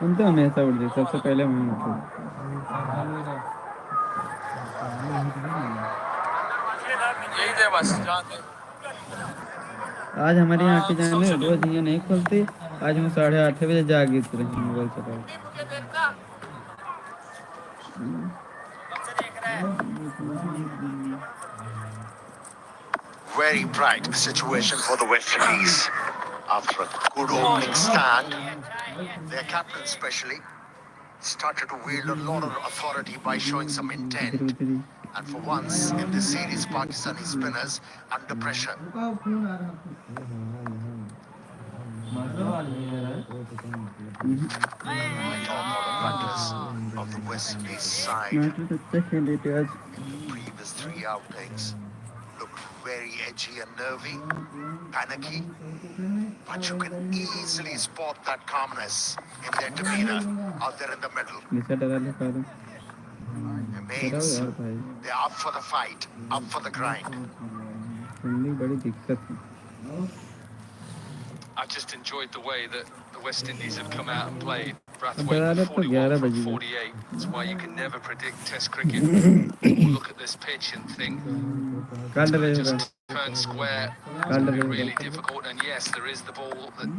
तुम तो हमेशा उठ जाए, सबसे पहले मैं उठूँ। आज हमारी आंखें जाने रोज ये नहीं खुलती। आज हम 8:30 बजे जागी रहे मोबाइल चला। Very bright situation for the West Indies. After a good opening stand, their captain especially started to wield a lot of authority by showing some intent. And for once in this series, Pakistani spinners under pressure. Top order batters of the West Indies side in the previous three outings looked very edgy and nervy, panicky, but you can easily spot that calmness in their demeanor out there in the middle. It means they're up for the fight, up for the grind. I just enjoyed the way that the West Indies have come out and played. Brathwaite 41 from 48. That's why you can never predict Test cricket. People look at this pitch and think it's going to just turn square. It's going to be really difficult. And yes, there is the ball that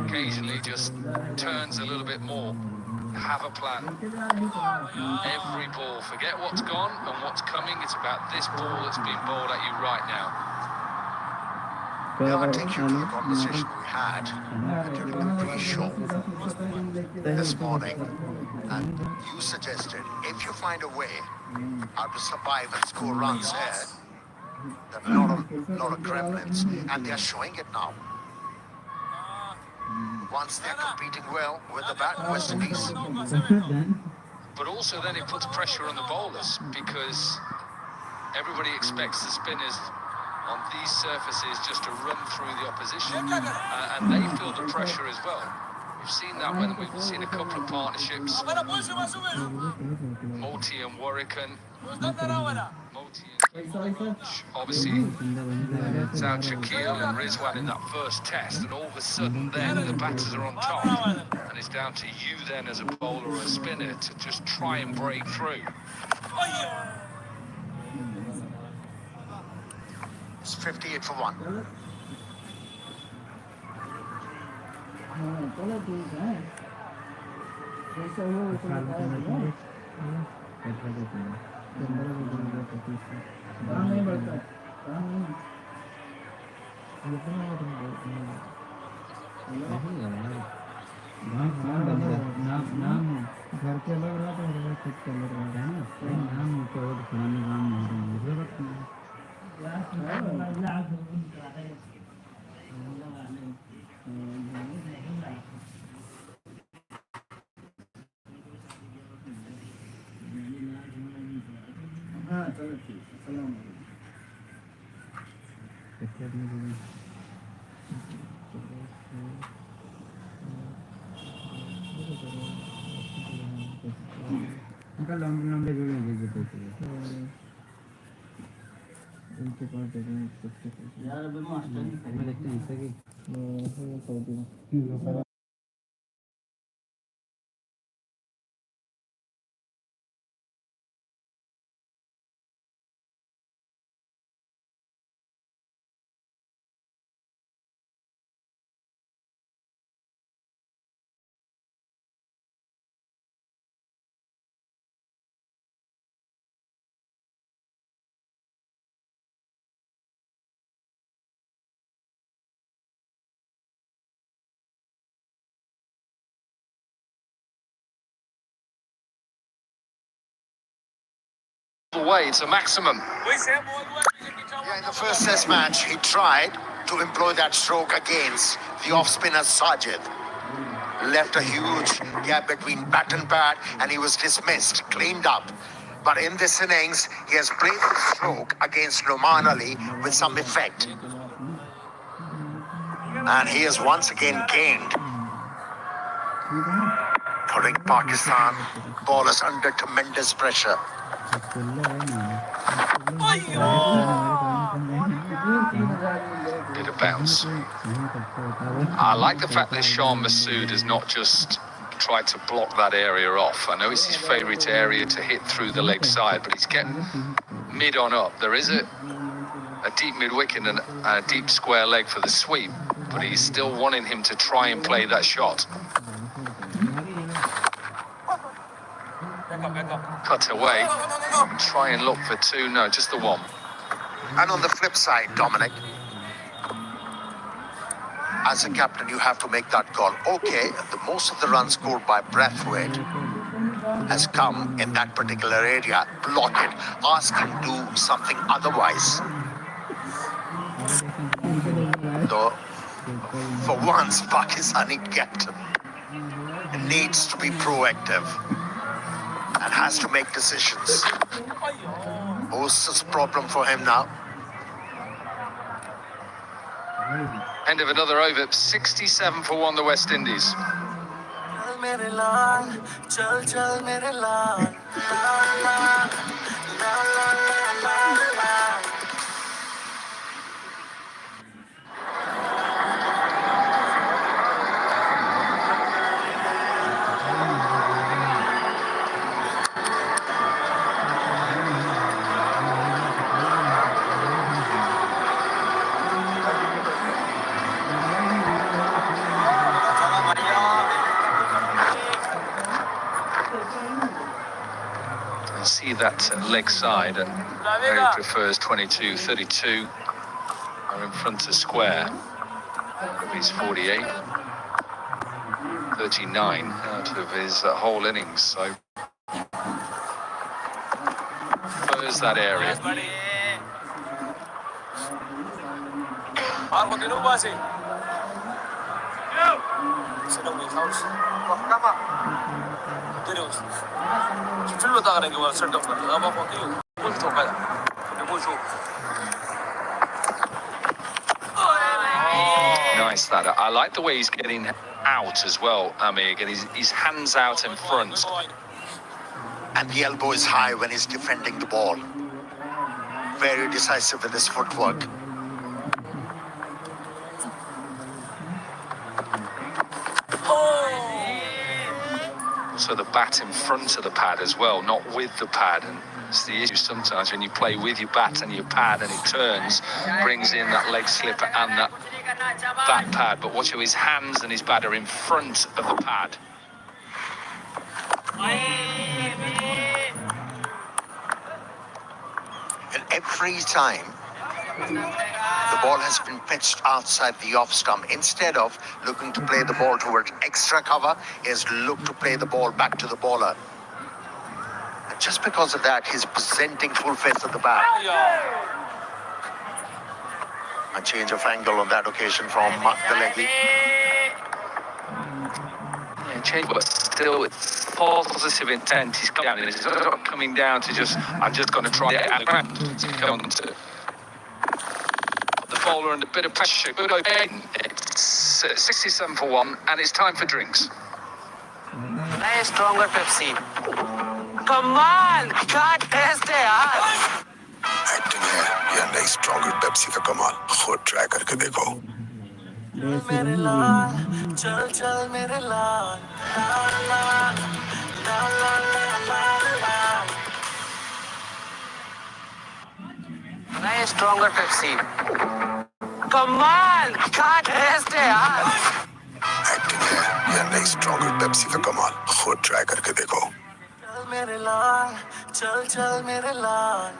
occasionally just turns a little bit more. Have a plan. Every ball. Forget what's gone and what's coming. It's about this ball that's being bowled at you right now. Now I take you to the conversation we had during the pre-show this morning, and you suggested if you find a way how to survive and score runs here, there are a lot of gremlins, and they are showing it now. Once they're competing well with the bat, West Indies. But also then it puts pressure on the bowlers because everybody expects the spinners on these surfaces just to run through the opposition, and they feel the pressure as well. We've seen that when we've seen a couple of partnerships, Multi and Warwican. Obviously, South Shaquille and Rizwan in that first test, and all of a sudden then the batters are on top, and it's down to you then as a bowler or a spinner to just try and break through. It's 58 for 1. घर के अलग रहा तो खुद के अलग रहा है ना, नाम के और पुराने नाम नहीं है। हाँ चलो ठीक है। लंबे लंबे जोड़े उनके पास यार अभी मास्टर देखते हैं ऐसा कि Away, it's a maximum. Yeah, in the first test match, he tried to employ that stroke against the off-spinner Sajid. Left a huge gap between bat and pad, and he was dismissed, cleaned up. But in this innings, he has played the stroke against Noman Ali with some effect. And he has once again gained, putting Pakistan bowlers under tremendous pressure. Bit of bounce. I like the fact that Shan Masood has not just tried to block that area off. I know it's his favourite area to hit through the leg side, but he's getting mid on up. There is a deep mid-wicket and a deep square leg for the sweep, but he's still wanting him to try and play that shot. Cut away. Try and look for two. No, just the one. And on the flip side, Dominic, as a captain, you have to make that call. Okay, most of the runs scored by Brathwaite has come in that particular area. Block it. Ask him to do something otherwise. Though, for once, Pakistani captain needs to be proactive and has to make decisions. What's this problem for him now? End of another over. 67 for 1, the West Indies. See that leg side, and he prefers 22, 32 are in front of square. He's 48, 39 out of his whole innings, so prefers that area. Nice that. I like the way he's getting out as well, Amir. Getting his hands out in front. And the elbow is high when he's defending the ball. Very decisive with his footwork. So the bat in front of the pad as well, not with the pad. And it's the issue sometimes when you play with your bat and your pad and it turns, brings in that leg slipper and that bat pad. But watch how his hands and his bat are in front of the pad. And every time the ball has been pitched outside the off stump, instead of looking to play the ball towards extra cover, he has looked to play the ball back to the bowler. And just because of that, he's presenting full face at the bat. A change of angle on that occasion from the leggy. Yeah, change, but still with positive intent. He's coming down, and he's not coming down to just, I'm just going to try it out of ground. He's going to the bowler under a bit of pressure. Good open. It's 67 for 1, and it's time for drinks. Nice stronger Pepsi. Come on, can't taste it. Acting है या नई stronger Pepsi का कमाल खुद try करके देखो मेरे लाल चल चल मेरे लाल Nice stronger Pepsi. Come on, can't taste it. Acting है या नई स्ट्रॉन्गर पेप्सी का कमाल खुद ट्राई करके देखो चल मेरे लाल चल चल मेरे लाल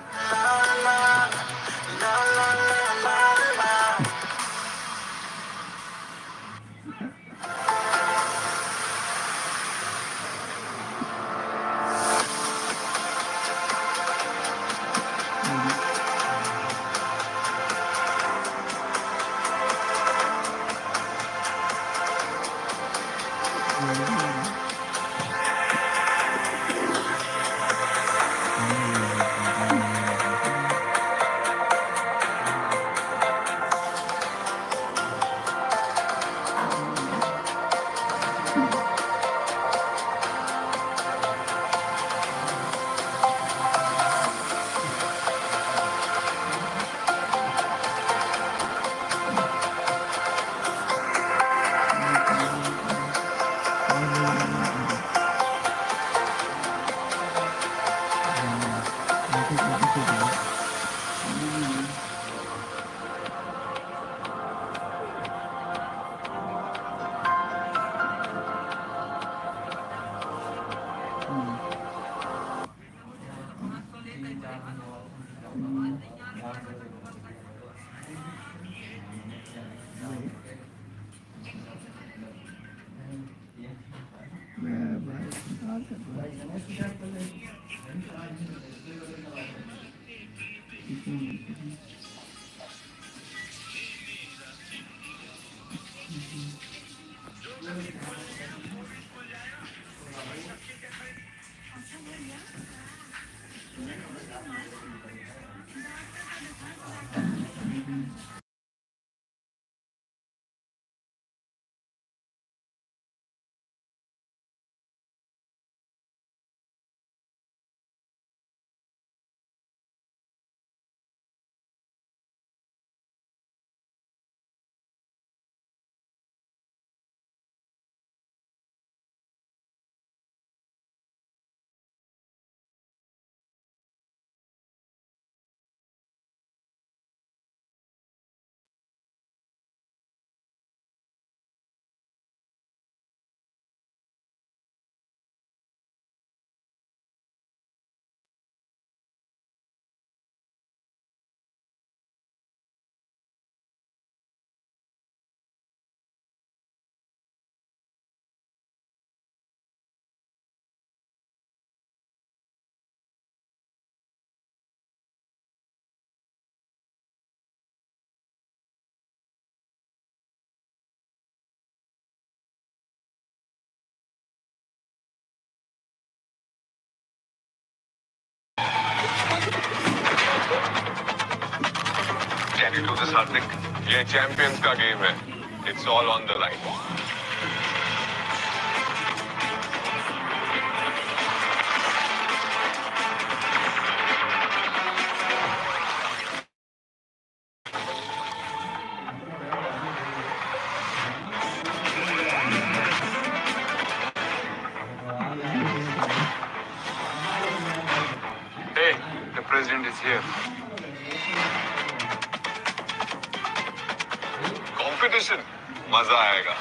do this, Hardik. ये champions का game है. It's all on the line. Hey, the president is here. Competition. मजा आएगा.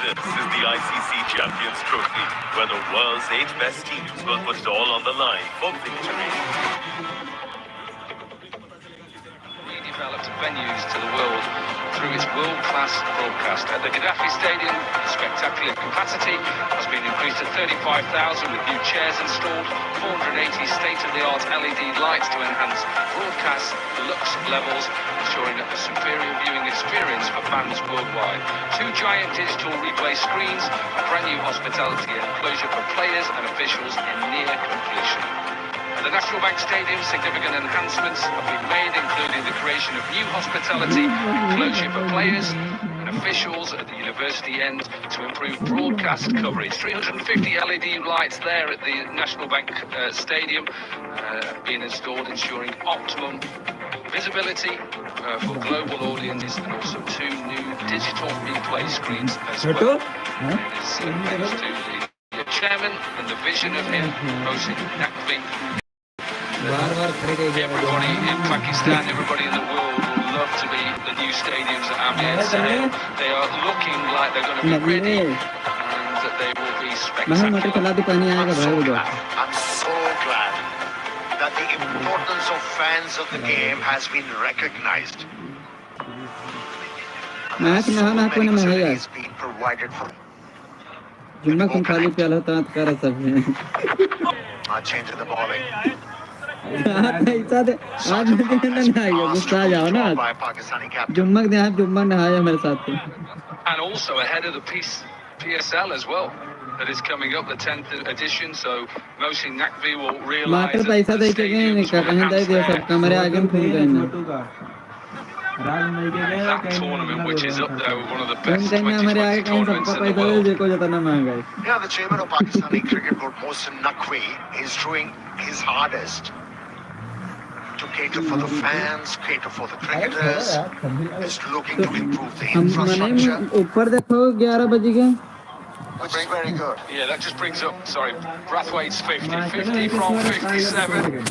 This is the ICC Champions Trophy, where the world's 8 best teams will put it all on the line for victory. Redeveloped venues to the world through its world-class broadcast. At the Gaddafi Stadium, the spectacular capacity has been increased to 35,000 with new chairs installed, 480 state-of-the-art LED lights to enhance broadcast deluxe levels, ensuring a superior viewing experience for fans worldwide. 2 giant digital replay screens, a brand new hospitality enclosure for players and officials in near completion. At the National Bank Stadium, significant enhancements have been made, including the creation of new hospitality enclosure for players and officials at the university end to improve broadcast coverage. 350 LED lights there at the National Bank Stadium being installed, ensuring optimum visibility for global audiences, and also 2 new digital replay screens as well. It is thanks to the chairman and the vision of him, Mohsin Naqvi. Everybody in Pakistan, everybody in the world will love to be the new stadiums at Amir Sahel. They are looking like they're going to be ready, and that they will be spectacular. I'm so glad that the importance of fans of the game has been recognized. Facilities being provided for. Change in the bowling. By Pakistani captain. And also ahead of the PSL as well, that is coming up, the 10th edition. So Mohsin Naqvi will realise that the stadiums will enhance that tournament, which is up there with one of the best 2020 tournaments in the world. Yeah, the chairman of Pakistani Cricket Board, Mohsin Naqvi, is doing his hardest to cater for the fans, cater for the cricketers, is looking to improve the infrastructure, which is very good. Yeah, that just brings up, sorry, Brathwaite's 50 from 57.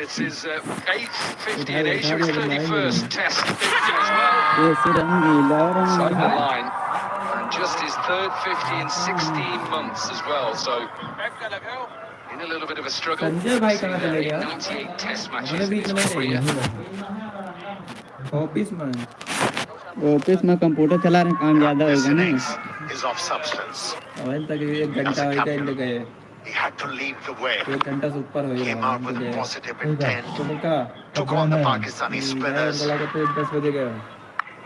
It's his 8th 50 in Asia, his 31st test 50 as well. Side the line. And just his 3rd 50 in 16 months as well. So in a little bit of a struggle. 98 test matches in his career. Office में computer चला रहे काम ज्यादा This होगा ना innings is of substance. अवल तक 1 घंटा होई टाइम लगे He had to lead the way. 1 घंटा से ऊपर होई Came out with a positive intent. का Took on the Pakistani spinners. बोला कि 10 बजे गए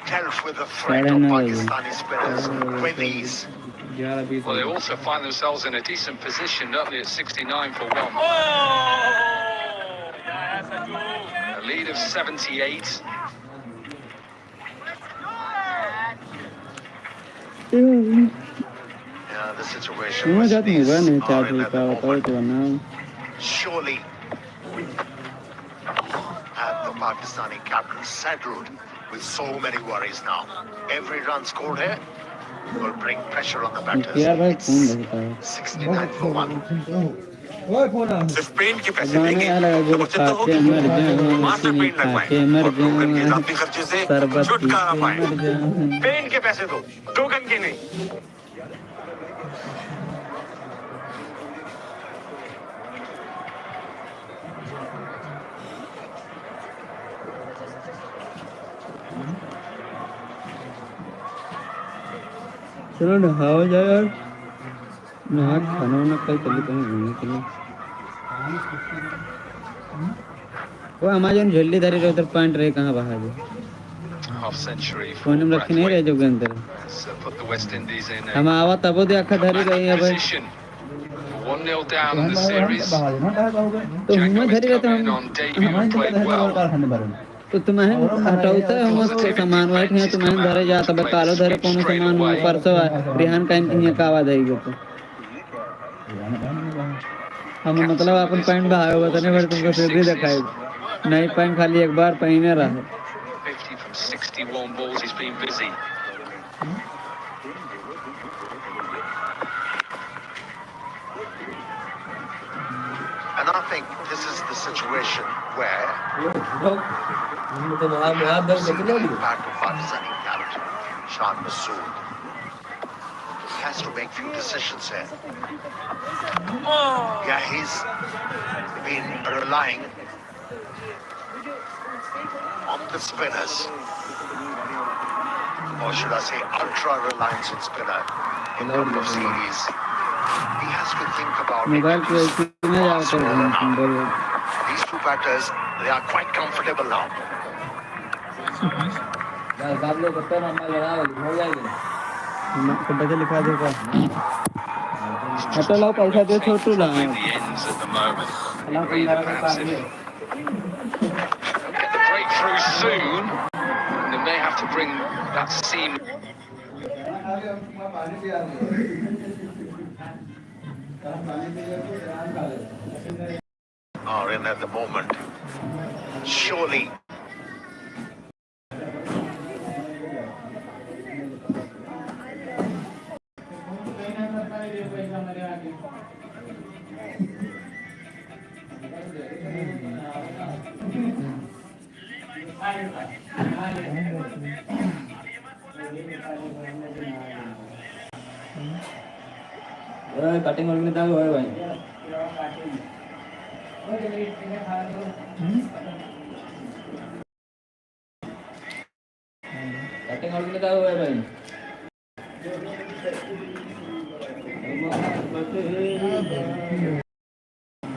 Dealt with the threat of Pakistani spinners with ease. 11-20 Well, they also find themselves in a decent position, don't they, at 69 for 1. A lead of 78. Yeah, the situation was these are in at the moment. Surely had the Pakistani captain settled with so many worries now. Every run scored here will bring pressure on the batters. It's 69 for 1. सिर्फ paint के पैसे देंगे तो बचत तो होगी. Master paint लगवाएं और टोकन के इजाफी खर्चे से छुटकारा पाएं. पेंट के पैसे दो, टोकन के नहीं. चलो नहाओ जाओ यार नहा खाना वाना कल चले कहीं घूमने के लिए वो अमेज़न झल्ली धरी रहे उधर पॉइंट रहे कहाँ बाहर है Half century for फोन में रखे नहीं रहे जो के अंदर put the West Indies in हम आवा तब वो देखा धरी रही है भाई position. 1-0 down in the series. तो Django हम is घर रहते coming in हम on debut हमारे and तो played पता है well. रोल खाने बारे में तो तुम्हें हटाउता है हम सामान वाइट है तुम्हें धरे जाता बे कालो धरे कोनो सामान परसो रिहान का इन्हीं का आवाज आई गयो हम मतलब अपन पैंट बहाए हुआ था नहीं बट तुमको फिर भी दिखाई नहीं पैंट खाली एक बार पहने रहा 50 from 61 balls, he's been busy. And I think this is the situation where Pakistani captain Shan Masood has to make few decisions here. Yeah, he's been relying on the spinners, or should I say ultra reliance on spinner in couple of series. He has to think about these two batters, they are quite comfortable now. पैसा दे छोटू ला The ends at the moment. Really perhaps if get the breakthrough soon, they may have to bring that seam. Are in at the moment. Surely. Cutting वाले में दाग है भाई cutting वाले में दाग है भाई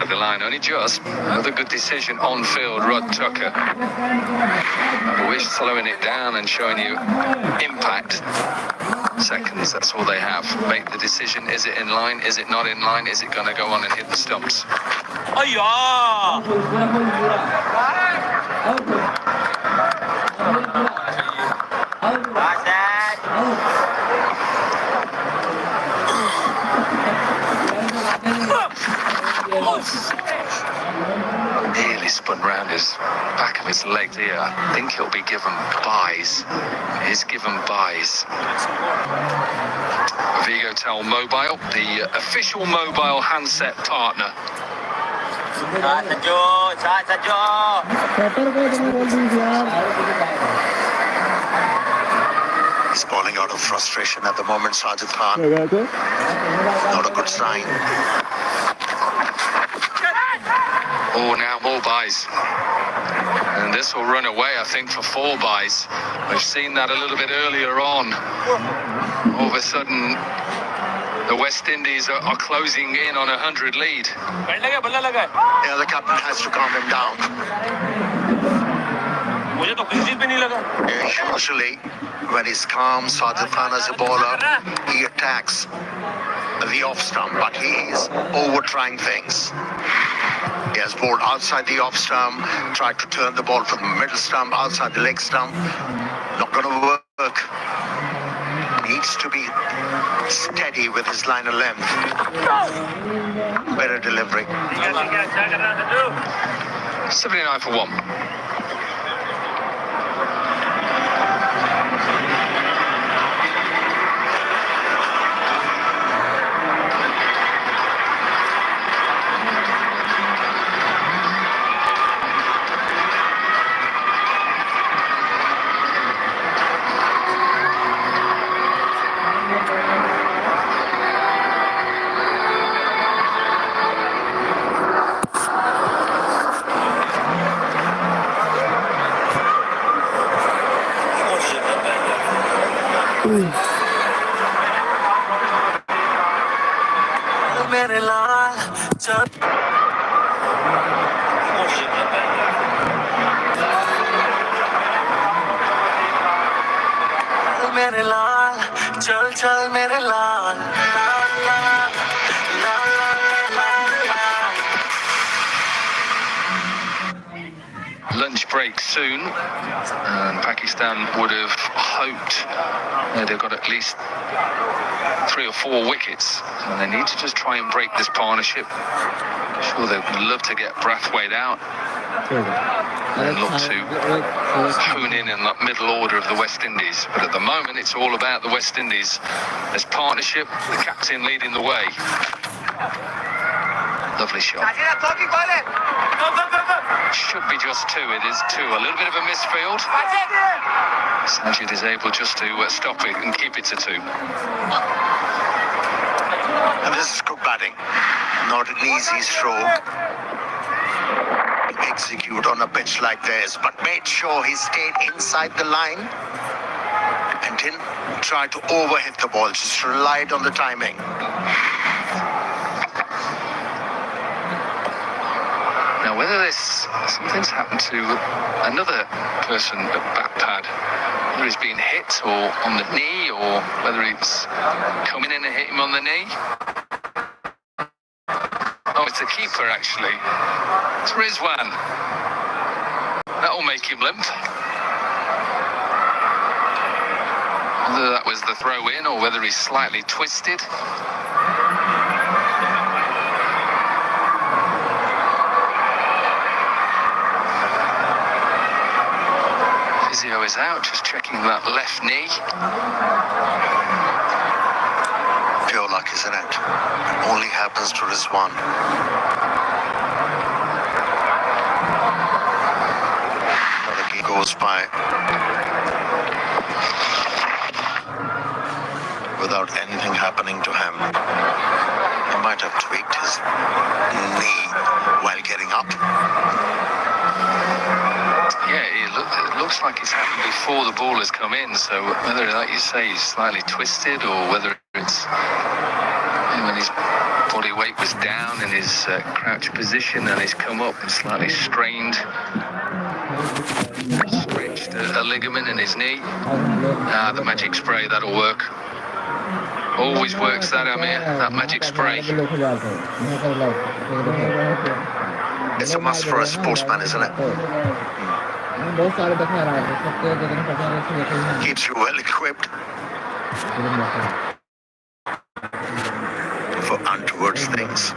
The line only just. Another good decision on field, Rod Tucker. I wish slowing it down and showing you impact. Seconds, that's all they have. Make the decision. Is it in line? Is it not in line? Is it going to go on and hit the stumps? Nearly spun round his back of his leg there. I think he'll be given buys. He's given buys. Vigotel Mobile, the official mobile handset partner. He's falling out of frustration at the moment, Sajid Khan. Not a good sign. Oh, now more buys. And this will run away, I think, for 4 buys. We've seen that a little bit earlier on. All of a sudden, the West Indies are closing in on a 100 lead. Yeah, the captain has to calm him down. Usually, when he's calm, Sajid Khan as a bowler, he attacks the off stump, but he is over trying things. He has bowled outside the off stump, tried to turn the ball from the middle stump, outside the leg stump. Not going to work. Needs to be steady with his line of length. Better delivery. 79 for 1. मेरे लाल चल मेरे लाल चल चल मेरे लाल ला ला ला ला ला break soon, and Pakistan would have hoped they've got at least 3 or 4 wickets, and they need to just try and break this partnership. Sure, they'd love to get Brathwaite out and look to hone in the middle order of the West Indies. But at the moment, it's all about the West Indies. This partnership, the captain leading the way. Lovely shot. Should be just 2. It is 2. A little bit of a misfield. Sajid is able just to stop it and keep it to 2. And this is good batting. Not an easy stroke to execute on a pitch like this, but made sure he stayed inside the line and didn't try to overhit the ball, just relied on the timing. Now, whether something's happened to another person at bat pad, whether he's been hit or on the knee, or whether it's coming in and hit him on the knee. Oh, it's the keeper, actually. It's Rizwan. That'll make him limp. Whether that was the throw-in or whether he's slightly twisted. Physio is out, just checking that left knee. Pure luck, isn't it? It only happens to Rizwan. Another game goes by without anything happening to him. He might have tweaked his knee while getting up. Yeah, it looks like it's happened before the ball has come in, so whether, like you say, he's slightly twisted or whether it's when his body weight was down in his crouch position and he's come up and slightly stretched a ligament in his knee. The magic spray, that'll work. Always works that, Amir, that magic spray. It's a must for a sportsman, isn't it? Keeps you well equipped for untoward things.